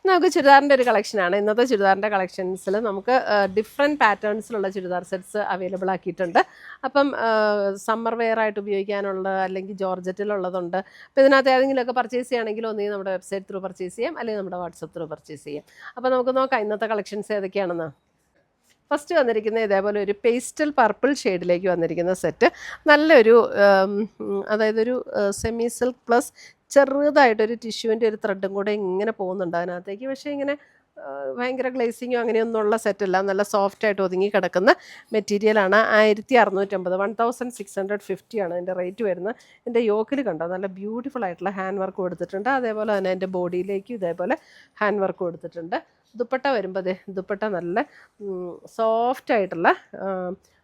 നമുക്ക് ചുരിദാറിൻ്റെ ഒരു കളക്ഷനാണ്. ഇന്നത്തെ ചുരിദാറിൻ്റെ കളക്ഷൻസിൽ നമുക്ക് ഡിഫറെൻറ്റ് പാറ്റേൺസിലുള്ള ചുരിദാർ സെറ്റ്സ് അവൈലബിൾ ആക്കിയിട്ടുണ്ട്. അപ്പം സമ്മർ വെയർ ആയിട്ട് ഉപയോഗിക്കാനുള്ള അല്ലെങ്കിൽ ജോർജറ്റിലുള്ളതുണ്ട്. അപ്പോൾ ഇതിനകത്ത് ഏതെങ്കിലുമൊക്കെ പർച്ചേസ് ചെയ്യുകയാണെങ്കിൽ ഒന്നുകിൽ നമ്മുടെ വെബ്സൈറ്റ് ത്രൂ പർച്ചേസ് ചെയ്യാം, അല്ലെങ്കിൽ നമ്മുടെ വാട്സപ്പ് ത്രൂ പർച്ചേസ് ചെയ്യാം. അപ്പോൾ നമുക്ക് നോക്കാം ഇന്നത്തെ കളക്ഷൻസ് ഏതൊക്കെയാണെന്ന്. ഫസ്റ്റ് വന്നിരിക്കുന്ന ഇതേപോലെ ഒരു പേസ്റ്റൽ പർപ്പിൾ ഷെയ്ഡിലേക്ക് വന്നിരിക്കുന്ന സെറ്റ്. നല്ലൊരു അതായത് ഒരു സെമി സിൽക്ക് പ്ലസ് ചെറുതായിട്ടൊരു ടിഷ്യൂവിൻ്റെ ഒരു ത്രെഡും കൂടെ ഇങ്ങനെ പോകുന്നുണ്ട് അതിനകത്തേക്ക്. പക്ഷേ ഇങ്ങനെ ഭയങ്കര ഗ്ലേസിങ്ങോ അങ്ങനെയൊന്നുമുള്ള സെറ്റല്ല. നല്ല സോഫ്റ്റായിട്ട് ഒതുങ്ങി കിടക്കുന്ന മെറ്റീരിയലാണ്. 1650 1650 ആണ് ഇതിൻ്റെ റേറ്റ് വരുന്നത്. ഇതിൻ്റെ യോക്കിൽ കണ്ടോ നല്ല ബ്യൂട്ടിഫുൾ ആയിട്ടുള്ള ഹാൻഡ് വർക്ക് കൊടുത്തിട്ടുണ്ട്. അതേപോലെ തന്നെ എൻ്റെ ബോഡിയിലേക്ക് ഇതേപോലെ ഹാൻഡ് വർക്ക് കൊടുത്തിട്ടുണ്ട്. ദുപ്പട്ട വരുമ്പോൾ ദുപ്പട്ട നല്ല സോഫ്റ്റ് ആയിട്ടുള്ള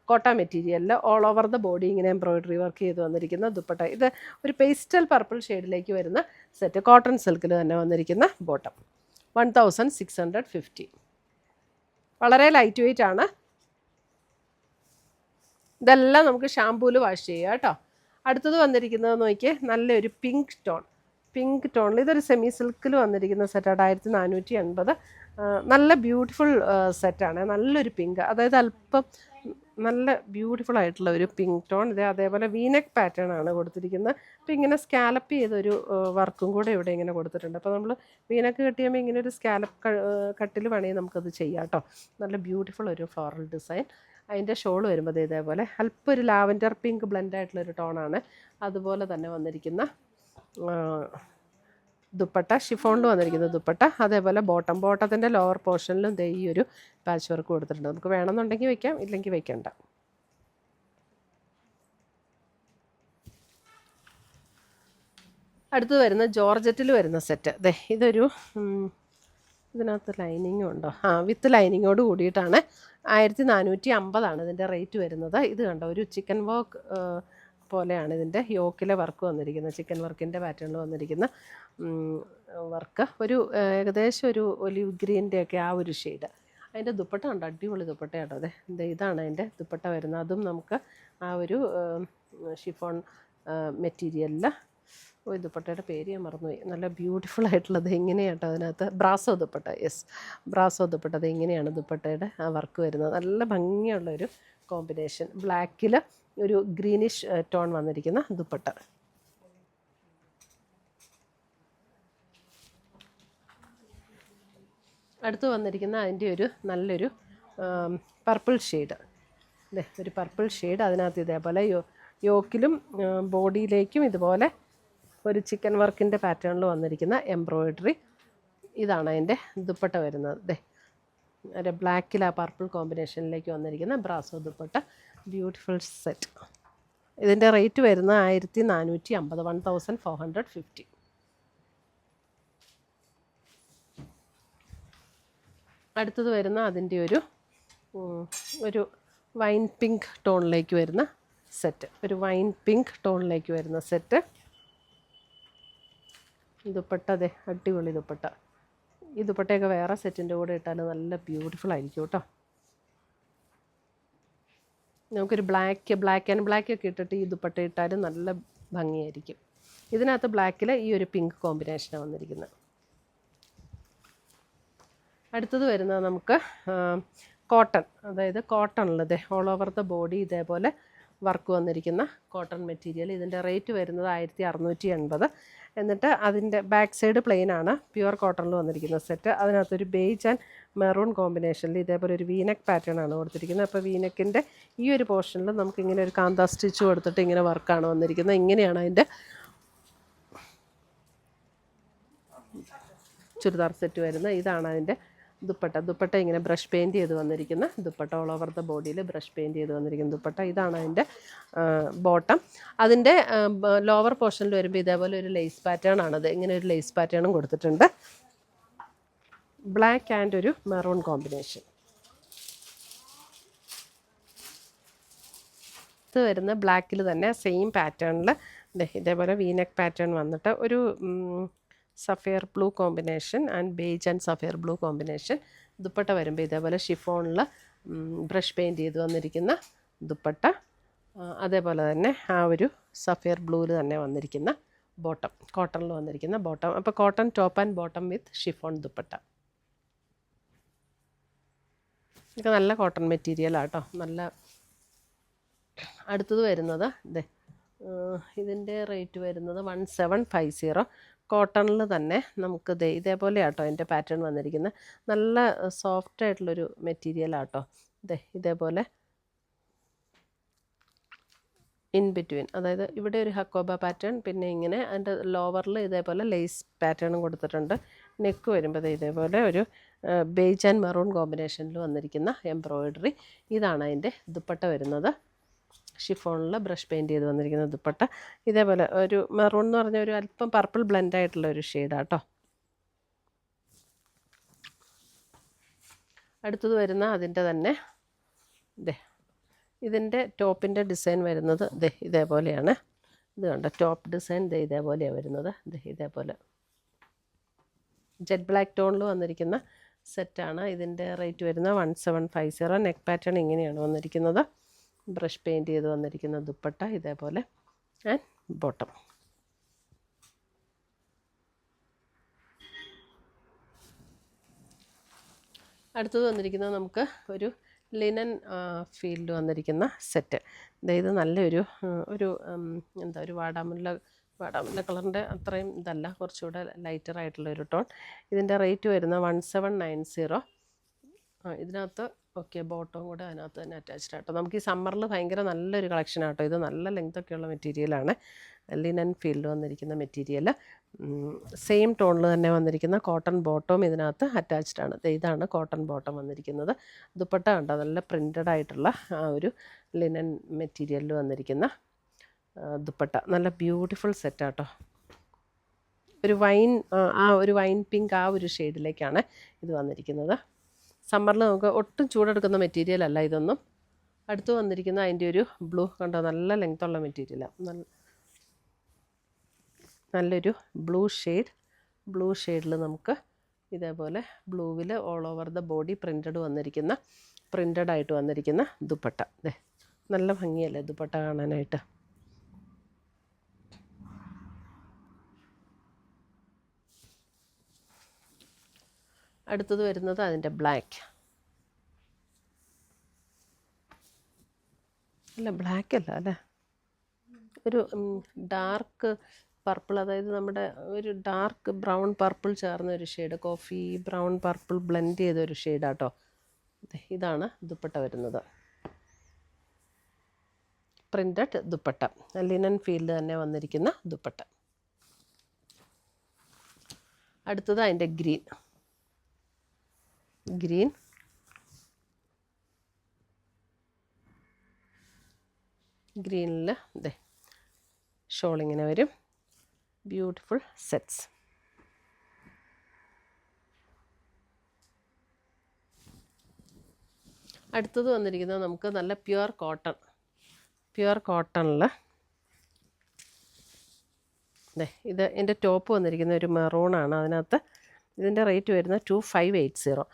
കോട്ട മെറ്റീരിയലിൽ ഓൾ ഓവർ ദ ബോഡി ഇങ്ങനെ എംബ്രോയിഡറി വർക്ക് ചെയ്ത് വന്നിരിക്കുന്ന ദുപ്പട്ട. ഇത് ഒരു പേസ്റ്റൽ പർപ്പിൾ ഷെയ്ഡിലേക്ക് വരുന്ന സെറ്റ്. കോട്ടൺ സിൽക്കിൽ തന്നെ വന്നിരിക്കുന്ന ബോട്ടം. 1650. വളരെ ലൈറ്റ് വെയ്റ്റ് ആണ്. ഇതെല്ലാം നമുക്ക് ഷാമ്പൂല് വാഷ് ചെയ്യാം കേട്ടോ. അടുത്തത് വന്നിരിക്കുന്നത് നോക്കിയേ, നല്ലൊരു പിങ്ക് ടോണിൽ ഇതൊരു സെമി സിൽക്കിൽ വന്നിരിക്കുന്ന സെറ്റാണ്. 1480. നല്ല ബ്യൂട്ടിഫുൾ സെറ്റാണ്. നല്ലൊരു പിങ്ക്, അതായത് അല്പം നല്ല ബ്യൂട്ടിഫുൾ ആയിട്ടുള്ള ഒരു പിങ്ക് ടോൺ. ഇത് അതേപോലെ വീനെക്ക് പാറ്റേൺ ആണ് കൊടുത്തിരിക്കുന്നത്. അപ്പോൾ ഇങ്ങനെ സ്കാലപ്പ് ചെയ്തൊരു വർക്കും കൂടെ ഇവിടെ ഇങ്ങനെ കൊടുത്തിട്ടുണ്ട്. അപ്പോൾ നമ്മൾ വീനക്ക് കെട്ടിയുമ്പോൾ ഇങ്ങനെ ഒരു സ്കാലപ്പ് കട്ടിൽ വേണമെങ്കിൽ നമുക്കത് ചെയ്യാം കേട്ടോ. നല്ല ബ്യൂട്ടിഫുൾ ഒരു ഫ്ലോറൽ ഡിസൈൻ. അതിൻ്റെ ഷോൾ വരുമ്പോൾ ഇതേപോലെ അല്പം ഒരു ലാവൻഡർ പിങ്ക് ബ്ലെൻഡ് ആയിട്ടുള്ളൊരു ടോണാണ്. അതുപോലെ തന്നെ വന്നിരിക്കുന്ന ദുപ്പട്ട, ഷിഫോണിൽ വന്നിരിക്കുന്ന ദുപ്പട്ട. അതേപോലെ ബോട്ടത്തിൻ്റെ ലോവർ പോർഷനിലും ഈ ഒരു പാച്ച് വർക്ക് കൊടുത്തിട്ടുണ്ട്. നമുക്ക് വേണമെന്നുണ്ടെങ്കിൽ വയ്ക്കാം, ഇല്ലെങ്കിൽ വയ്ക്കണ്ട. അടുത്ത് വരുന്ന ജോർജറ്റിൽ വരുന്ന സെറ്റ്. ഇതൊരു ഇതിനകത്ത് ലൈനിങ്ങും ഉണ്ടോ? വിത്ത് ലൈനിങ്ങോട് കൂടിയിട്ടാണ്. 1450 ഇതിൻ്റെ റേറ്റ് വരുന്നത്. ഇത് കണ്ടോ, ഒരു ചിക്കൻ വർക്ക് പോലെയാണ് ഇതിൻ്റെ യോക്കിലെ വർക്ക് വന്നിരിക്കുന്നത്. ചിക്കൻ വർക്കിൻ്റെ പാറ്റേണിൽ വന്നിരിക്കുന്ന വർക്ക്. ഒരു ഏകദേശം ഒരു ഒലിവ് ഗ്രീൻ്റെയൊക്കെ ആ ഒരു ഷെയ്ഡ്. അതിൻ്റെ ദുപ്പട്ട ഉണ്ട്, അടിപൊളി ദുപ്പട്ടയാട്ടോ. ഇതാണ് അതിൻ്റെ ദുപ്പട്ട വരുന്നത്. അതും നമുക്ക് ആ ഒരു ഷിഫോൺ മെറ്റീരിയലിൽ. ദുപ്പട്ടയുടെ പേര് ഞാൻ മറന്നുപോയി. നല്ല ബ്യൂട്ടിഫുൾ ആയിട്ടുള്ളത് ഇങ്ങനെയാട്ടോ. അതിനകത്ത് ബ്രാസോ ദുപ്പട്ട. ബ്രാസോ ദുപ്പട്ട. അത് ഇങ്ങനെയാണ് ദുപ്പട്ടയുടെ ആ വർക്ക് വരുന്നത്. നല്ല ഭംഗിയുള്ളൊരു കോമ്പിനേഷൻ. ബ്ലാക്കിൽ ഒരു ഗ്രീനിഷ് ടോൺ വന്നിരിക്കുന്ന ദുപ്പട്ട. അടുത്ത് വന്നിരിക്കുന്ന അതിൻ്റെ ഒരു നല്ലൊരു പർപ്പിൾ ഷെയ്ഡ്. ഒരു പർപ്പിൾ ഷെയ്ഡ്. അതിനകത്ത് ഇതേപോലെ യോക്കിലും ബോഡിയിലേക്കും ഇതുപോലെ ഒരു ചിക്കൻ വർക്കിൻ്റെ പാറ്റേണിൽ വന്നിരിക്കുന്ന എംബ്രോയിഡറി. ഇതാണ് അതിൻ്റെ ദുപ്പട്ട വരുന്നത്. ഒരു ബ്ലാക്കിൽ ആ പർപ്പിൾ കോമ്പിനേഷനിലേക്ക് വന്നിരിക്കുന്ന ബ്രാസോ ദുപ്പട്ട. Beautiful set. ഇതിൻ്റെ റേറ്റ് വരുന്നത് 1450 1450. അടുത്തത് വരുന്ന അതിൻ്റെ ഒരു വൈൻ പിങ്ക് ടോണിലേക്ക് വരുന്ന സെറ്റ്. ഒരു വൈൻ പിങ്ക് ടോണിലേക്ക് വരുന്ന സെറ്റ്. ദുപ്പട്ട അടിപൊളി ദുപ്പട്ട. ഈ ദുപ്പട്ടയൊക്കെ വേറെ സെറ്റിൻ്റെ കൂടെ ഇട്ടാൽ നല്ല ബ്യൂട്ടിഫുൾ ആയിരിക്കും കേട്ടോ. നമുക്കൊരു ബ്ലാക്ക് ആൻഡ് ബ്ലാക്ക് ഒക്കെ ഇട്ടിട്ട് ഈ ദുപ്പട്ട ഇട്ടാലും നല്ല ഭംഗിയായിരിക്കും. ഇതിനകത്ത് ബ്ലാക്കിൽ ഈ ഒരു പിങ്ക് കോമ്പിനേഷനാണ് വന്നിരിക്കുന്നത്. അടുത്തത് വരുന്നത് നമുക്ക് കോട്ടൺ, അതായത് കോട്ടണിൽ ഓൾ ഓവർ ദ ബോഡി ഇതേപോലെ വർക്ക് വന്നിരിക്കുന്ന കോട്ടൺ മെറ്റീരിയൽ. ഇതിൻ്റെ റേറ്റ് വരുന്നത് 1680. എന്നിട്ട് അതിൻ്റെ ബാക്ക് സൈഡ് പ്ലെയിൻ ആണ്. പ്യുവർ കോട്ടണിൽ വന്നിരിക്കുന്ന സെറ്റ്. അതിനകത്തൊരു ബേജ് ആൻഡ് മെറൂൺ കോമ്പിനേഷനിൽ ഇതേപോലെ ഒരു വീനെക്ക് പാറ്റേൺ ആണ് കൊടുത്തിരിക്കുന്നത്. അപ്പോൾ വീനെക്കിൻ്റെ ഈ ഒരു പോർഷനിൽ നമുക്കിങ്ങനെ ഒരു കാന്ത സ്റ്റിച്ച് കൊടുത്തിട്ട് ഇങ്ങനെ വർക്കാണ് വന്നിരിക്കുന്നത്. ഇങ്ങനെയാണ് അതിൻ്റെ ചുരിദാർ സെറ്റ് വരുന്നത്. ഇതാണ് അതിൻ്റെ ദുപ്പട്ട ഇങ്ങനെ ബ്രഷ് പെയിൻറ്റ് ചെയ്ത് വന്നിരിക്കുന്ന ദുപ്പട്ട. ഓൾ ഓവർ ദ ബോഡിയിൽ ബ്രഷ് പെയിൻറ്റ് ചെയ്ത് വന്നിരിക്കുന്ന ദുപ്പട്ട. ഇതാണ് അതിൻ്റെ ബോട്ടം. അതിൻ്റെ ലോവർ പോർഷനിൽ വരുമ്പോൾ ഇതേപോലെ ഒരു ലേസ് പാറ്റേൺ ആണത്. ഇങ്ങനെ ഒരു ലേസ് പാറ്റേണും കൊടുത്തിട്ടുണ്ട്. ബ്ലാക്ക് ആൻഡ് ഒരു മെറൂൺ കോമ്പിനേഷൻ. ഇത് വരുന്ന ബ്ലാക്കിൽ തന്നെ സെയിം പാറ്റേണിൽ ഇതേപോലെ വീനെക്ക് പാറ്റേൺ വന്നിട്ട് ഒരു sapphire blue combination and beige and sapphire blue combination. Dupatta വരുമ്പോൾ ഇതേപോലെ ഷിഫോണിൽ ബ്രഷ് പെയിൻറ്റ് ചെയ്ത് വന്നിരിക്കുന്ന ദുപ്പട്ട. അതേപോലെ തന്നെ ആ ഒരു സഫയർ ബ്ലൂവിൽ തന്നെ വന്നിരിക്കുന്ന ബോട്ടം, കോട്ടണിൽ വന്നിരിക്കുന്ന ബോട്ടം. അപ്പോൾ cotton top and bottom with chiffon dupatta. ഇതൊക്കെ നല്ല കോട്ടൺ മെറ്റീരിയലാട്ടോ, നല്ല. അടുത്തത് വരുന്നത് ഇതിൻ്റെ റേറ്റ് വരുന്നത് 1750. കോട്ടണിൽ തന്നെ നമുക്ക് ഇതേപോലെ ആട്ടോ എൻ്റെ പാറ്റേൺ വന്നിരിക്കുന്നത്. നല്ല സോഫ്റ്റ് ആയിട്ടുള്ളൊരു മെറ്റീരിയലാട്ടോ. ഇതേപോലെ ഇൻ ബിറ്റ്വീൻ, അതായത് ഇവിടെ ഒരു ഹക്കോബ പാറ്റേൺ, പിന്നെ ഇങ്ങനെ അതിൻ്റെ ലോവറിൽ ഇതേപോലെ ലേസ് പാറ്റേണും കൊടുത്തിട്ടുണ്ട്. നെക്ക് വരുമ്പോൾ ഇതേപോലെ ഒരു ബേജ് ആൻഡ് മെറൂൺ കോമ്പിനേഷനിൽ വന്നിരിക്കുന്ന എംബ്രോയിഡറി. ഇതാണ് അതിൻ്റെ ദുപ്പട്ട വരുന്നത്. ഷിഫോണിൽ ബ്രഷ് പെയിൻറ്റ് ചെയ്ത് വന്നിരിക്കുന്ന ദുപ്പട്ട. ഇതേപോലെ ഒരു മെറൂൺ എന്ന് പറഞ്ഞ ഒരു അല്പം പർപ്പിൾ ബ്ലെൻഡ് ആയിട്ടുള്ള ഒരു ഷെയ്ഡാട്ടോ. അടുത്തത് വരുന്ന അതിൻ്റെ തന്നെ ഇതിൻ്റെ ടോപ്പിൻ്റെ ഡിസൈൻ വരുന്നത് ഇതേപോലെയാണ്. ഇത് കണ്ടോ, ടോപ്പ് ഡിസൈൻ ഇതേപോലെയാണ് വരുന്നത്. ഇതേപോലെ ജെറ്റ് ബ്ലാക്ക് ടോണിൽ വന്നിരിക്കുന്ന സെറ്റാണ്. ഇതിൻ്റെ റേറ്റ് വരുന്നത് 1750. നെക്ക് പാറ്റേൺ ഇങ്ങനെയാണ് വന്നിരിക്കുന്നത്. ബ്രഷ് പെയിൻറ്റ് ചെയ്ത് വന്നിരിക്കുന്ന ദുപ്പട്ട ഇതേപോലെ ആൻഡ് ബോട്ടം. അടുത്തത് വന്നിരിക്കുന്നത് നമുക്ക് ഒരു ലിനൻ ഫീൽഡ് വന്നിരിക്കുന്ന സെറ്റ്. ഇത് നല്ലൊരു ഒരു വാടാമുല്ല കളറിൻ്റെ അത്രയും ഇതല്ല, കുറച്ചുകൂടെ ലൈറ്ററായിട്ടുള്ളൊരു ടോൺ. ഇതിൻ്റെ റേറ്റ് വരുന്ന 1790. ഇതിനകത്ത് ബോട്ടവും കൂടെ അതിനകത്ത് തന്നെ അറ്റാച്ച്ഡ് ആട്ടോ. നമുക്ക് ഈ സമ്മറിൽ ഭയങ്കര നല്ലൊരു കളക്ഷൻ ആട്ടോ. ഇത് നല്ല ലെങ്തൊക്കെയുള്ള മെറ്റീരിയലാണ്. ലിനൻ ഫീൽഡ് വന്നിരിക്കുന്ന മെറ്റീരിയൽ. സെയിം ടോണിൽ തന്നെ വന്നിരിക്കുന്ന കോട്ടൺ ബോട്ടവും ഇതിനകത്ത് അറ്റാച്ച്ഡ് ആണ്. ഇതാണ് കോട്ടൺ ബോട്ടം വന്നിരിക്കുന്നത്. ദുപ്പട്ട കണ്ടോ, നല്ല പ്രിൻറ്റഡ് ആയിട്ടുള്ള ആ ഒരു ലിനൻ മെറ്റീരിയലിൽ വന്നിരിക്കുന്ന ദുപ്പട്ട. നല്ല ബ്യൂട്ടിഫുൾ സെറ്റാട്ടോ. ഒരു വൈൻ പിങ്ക് ആ ഒരു ഷെയ്ഡിലേക്കാണ് ഇത് വന്നിരിക്കുന്നത്. സമ്മറിൽ നമുക്ക് ഒട്ടും ചൂടെടുക്കുന്ന മെറ്റീരിയൽ അല്ല ഇതൊന്നും. അടുത്ത് വന്നിരിക്കുന്ന അതിൻ്റെ ഒരു ബ്ലൂ കണ്ടോ, നല്ല ലെങ്ത്തുള്ള മെറ്റീരിയലാണ്. നല്ലൊരു ബ്ലൂ ഷെയ്ഡിൽ നമുക്ക് ഇതേപോലെ ബ്ലൂവിൽ all over the body printed ആയിട്ട് വന്നിരിക്കുന്ന ദുപ്പട്ട. നല്ല ഭംഗിയല്ലേ ദുപ്പട്ട കാണാനായിട്ട്. അടുത്തത് വരുന്നത് അതിൻ്റെ ബ്ലാക്ക്. അല്ല, ബ്ലാക്ക് അല്ല അല്ലേ, ഒരു ഡാർക്ക് പർപ്പിൾ, അതായത് നമ്മുടെ ഒരു ഡാർക്ക് ബ്രൗൺ പർപ്പിൾ ചേർന്ന ഒരു shade, coffee brown purple blend ചെയ്ത ഒരു ഷെയ്ഡാട്ടോ. ഇതാണ് ദുപ്പട്ട വരുന്നത്. പ്രിൻറ്റഡ് ദുപ്പട്ട, ലിനൻ ഫീൽഡ് തന്നെ വന്നിരിക്കുന്ന ദുപ്പട്ട. അടുത്തത് അതിൻ്റെ ഗ്രീനിൽ ഷോളിങ്ങനെ വരും. Beautiful sets. അടുത്തത് വന്നിരിക്കുന്നത് നമുക്ക് നല്ല പ്യുവർ കോട്ടണിൽ ഇത് എൻ്റെ ടോപ്പ് വന്നിരിക്കുന്ന ഒരു മെറൂണാണ്. അതിനകത്ത് ഇതിൻ്റെ റേറ്റ് വരുന്നത് 2580.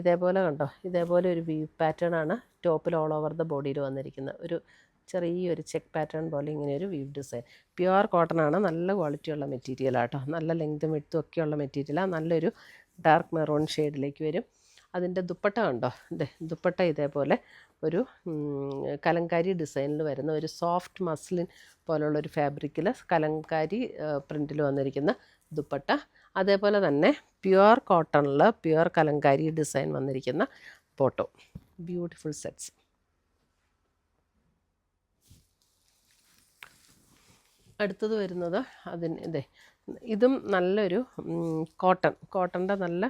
ഇതേപോലെ കണ്ടോ, ഇതേപോലെ ഒരു വീവ് പാറ്റേൺ ആണ് ടോപ്പിൽ ഓൾ ഓവർ ദ ബോഡിയിൽ വന്നിരിക്കുന്നത്. ഒരു ചെറിയൊരു ചെക്ക് പാറ്റേൺ പോലെ ഇങ്ങനെ ഒരു വീവ് ഡിസൈൻ. പ്യുവർ കോട്ടൺ ആണ്, നല്ല ക്വാളിറ്റിയുള്ള മെറ്റീരിയലാട്ടോ. നല്ല ലെങ്തും വിഡ്ത്തും ഒക്കെയുള്ള മെറ്റീരിയലാണ്. നല്ലൊരു ഡാർക്ക് മെറൂൺ ഷെയ്ഡിലേക്ക് വരും. അതിൻ്റെ ദുപ്പട്ട കണ്ടോ, ദുപ്പട്ട ഇതേപോലെ ഒരു കലങ്കാരി ഡിസൈനിൽ വരുന്ന ഒരു സോഫ്റ്റ് മസ്ലിൻ പോലുള്ളൊരു ഫാബ്രിക്കിൽ കലങ്കാരി പ്രിൻറ്റിൽ വന്നിരിക്കുന്ന ദുപ്പട്ട. അതേപോലെ തന്നെ പ്യുവർ കോട്ടണിൽ പ്യുവർ കലങ്കാരി ഡിസൈൻ വന്നിരിക്കുന്ന ബോട്ടോ. Beautiful sets. അടുത്തത് വരുന്നത് ഇതും നല്ലൊരു കോട്ടൻ്റെ നല്ല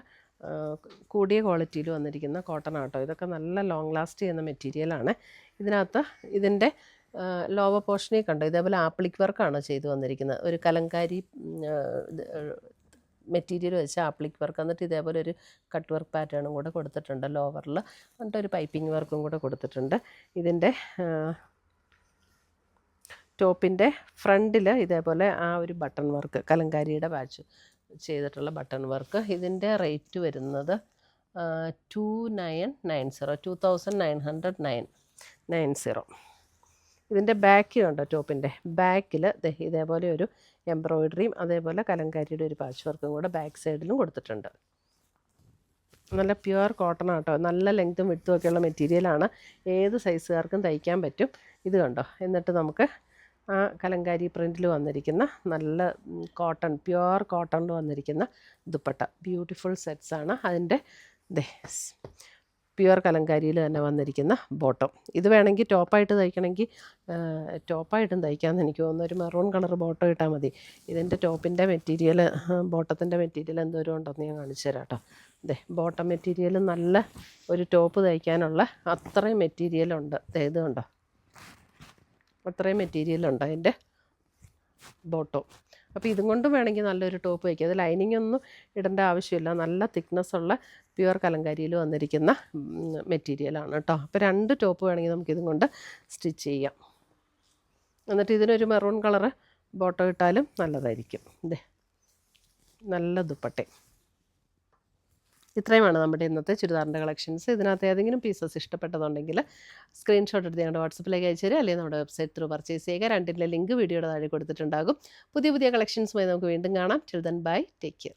കൂടിയ ക്വാളിറ്റിയിൽ വന്നിരിക്കുന്ന കോട്ടൺ ആട്ടോ. ഇതൊക്കെ നല്ല ലോങ് ലാസ്റ്റ് ചെയ്യുന്ന മെറ്റീരിയലാണ്. ഇതിനകത്ത് ഇതിൻ്റെ ലോവർ പോർഷനിൽ കണ്ടോ, ഇതേപോലെ ആപ്ലിക് വർക്കാണ് ചെയ്തു വന്നിരിക്കുന്നത്. ഒരു കലങ്കാരി മെറ്റീരിയൽ വെച്ച് ആപ്ലിക് വർക്ക്, എന്നിട്ട് ഇതേപോലെ ഒരു കട്ട് വർക്ക് പാറ്റേണും കൂടെ കൊടുത്തിട്ടുണ്ട് ലോവറിൽ. എന്നിട്ട് ഒരു പൈപ്പിംഗ് വർക്കും കൂടെ കൊടുത്തിട്ടുണ്ട്. ഇതിൻ്റെ ടോപ്പിൻ്റെ ഫ്രണ്ടിൽ ഇതേപോലെ ആ ഒരു ബട്ടൺ വർക്ക്, കലങ്കാരിയുടെ ബാച്ച് ചെയ്തിട്ടുള്ള ബട്ടൺ വർക്ക്. ഇതിൻ്റെ റേറ്റ് വരുന്നത് 2990. ഇതിൻ്റെ ബാക്ക് കണ്ടോ, ടോപ്പിൻ്റെ ബാക്കിൽ ഇതേപോലെ ഒരു എംബ്രോയിഡറിയും അതേപോലെ കലങ്കാരിയുടെ ഒരു പാച്ച് വർക്കും കൂടെ ബാക്ക് സൈഡിലും കൊടുത്തിട്ടുണ്ട്. നല്ല പ്യുവർ കോട്ടൺ ആട്ടോ, നല്ല ലെങ്ത്തും വിഡ്ത്തും ഒക്കെയുള്ള മെറ്റീരിയലാണ്, ഏത് സൈസുകാർക്കും തയ്ക്കാൻ പറ്റും. ഇത് കണ്ടോ, എന്നിട്ട് നമുക്ക് ആ കലങ്കാരി പ്രിൻറ്റിൽ വന്നിരിക്കുന്ന നല്ല കോട്ടൺ, പ്യുവർ കോട്ടണിൽ വന്നിരിക്കുന്ന ദുപ്പട്ട, ബ്യൂട്ടിഫുൾ സെറ്റ്സാണ്. അതിൻ്റെ പ്യുവർ കലങ്കാരിയിൽ തന്നെ വന്നിരിക്കുന്ന ബോട്ടം. ഇത് വേണമെങ്കിൽ ടോപ്പായിട്ട് തയ്ക്കണമെങ്കിൽ ടോപ്പായിട്ടും തയ്ക്കാമെന്ന് എനിക്ക് തോന്നുന്നു. ഒരു മെറൂൺ കളർ ബോട്ടം ഇട്ടാൽ മതി. ഇതിൻ്റെ ടോപ്പിൻ്റെ മെറ്റീരിയൽ, ബോട്ടത്തിൻ്റെ മെറ്റീരിയൽ എന്തോരം ഉണ്ടെന്ന് ഞാൻ കാണിച്ചു തരാം കേട്ടോ. ബോട്ടം മെറ്റീരിയൽ നല്ല ഒരു ടോപ്പ് തയ്ക്കാനുള്ള അത്രയും മെറ്റീരിയലുണ്ട്. ഇത് കണ്ടോ, അത്രയും മെറ്റീരിയലുണ്ട് അതിൻ്റെ ബോട്ടം. അപ്പോൾ ഇതും കൊണ്ട് വേണമെങ്കിൽ നല്ലൊരു ടോപ്പ് വയ്ക്കുക. അത് ലൈനിങ് ഒന്നും ഇടേണ്ട ആവശ്യമില്ല, നല്ല തിക്നെസ്സുള്ള പ്യുവർ കലങ്കാരിയിൽ വന്നിരിക്കുന്ന മെറ്റീരിയലാണ് കേട്ടോ. അപ്പോൾ 2 ടോപ്പ് വേണമെങ്കിൽ നമുക്കിതും കൊണ്ട് സ്റ്റിച്ച് ചെയ്യാം. എന്നിട്ട് ഇതിനൊരു മെറൂൺ കളറ് ബോട്ടം ഇട്ടാലും നല്ലതായിരിക്കും. നല്ല ദുപ്പട്ട. ഇത്രയുമാണ് നമ്മുടെ ഇന്നത്തെ ചുരിദാറിൻ്റെ കളക്ഷൻസ്. ഇതിനകത്ത് ഏതെങ്കിലും പീസസ് ഇഷ്ടപ്പെട്ടതുണ്ടെങ്കിൽ സ്ക്രീൻഷോട്ട് എടുത്ത് ഞങ്ങളുടെ വാട്സപ്പിലേക്ക് അയച്ചു തരിക, അല്ലെങ്കിൽ നമ്മുടെ വെബ്സൈറ്റ് ത്രൂ പർച്ചേസ് ചെയ്യുക. രണ്ടിൻ്റെ ലിങ്ക് വീഡിയോയുടെ താഴെ കൊടുത്തിട്ടുണ്ടാകും. പുതിയ കളക്ഷൻസുമായി നമുക്ക് വീണ്ടും കാണാം. Till then bye, take care.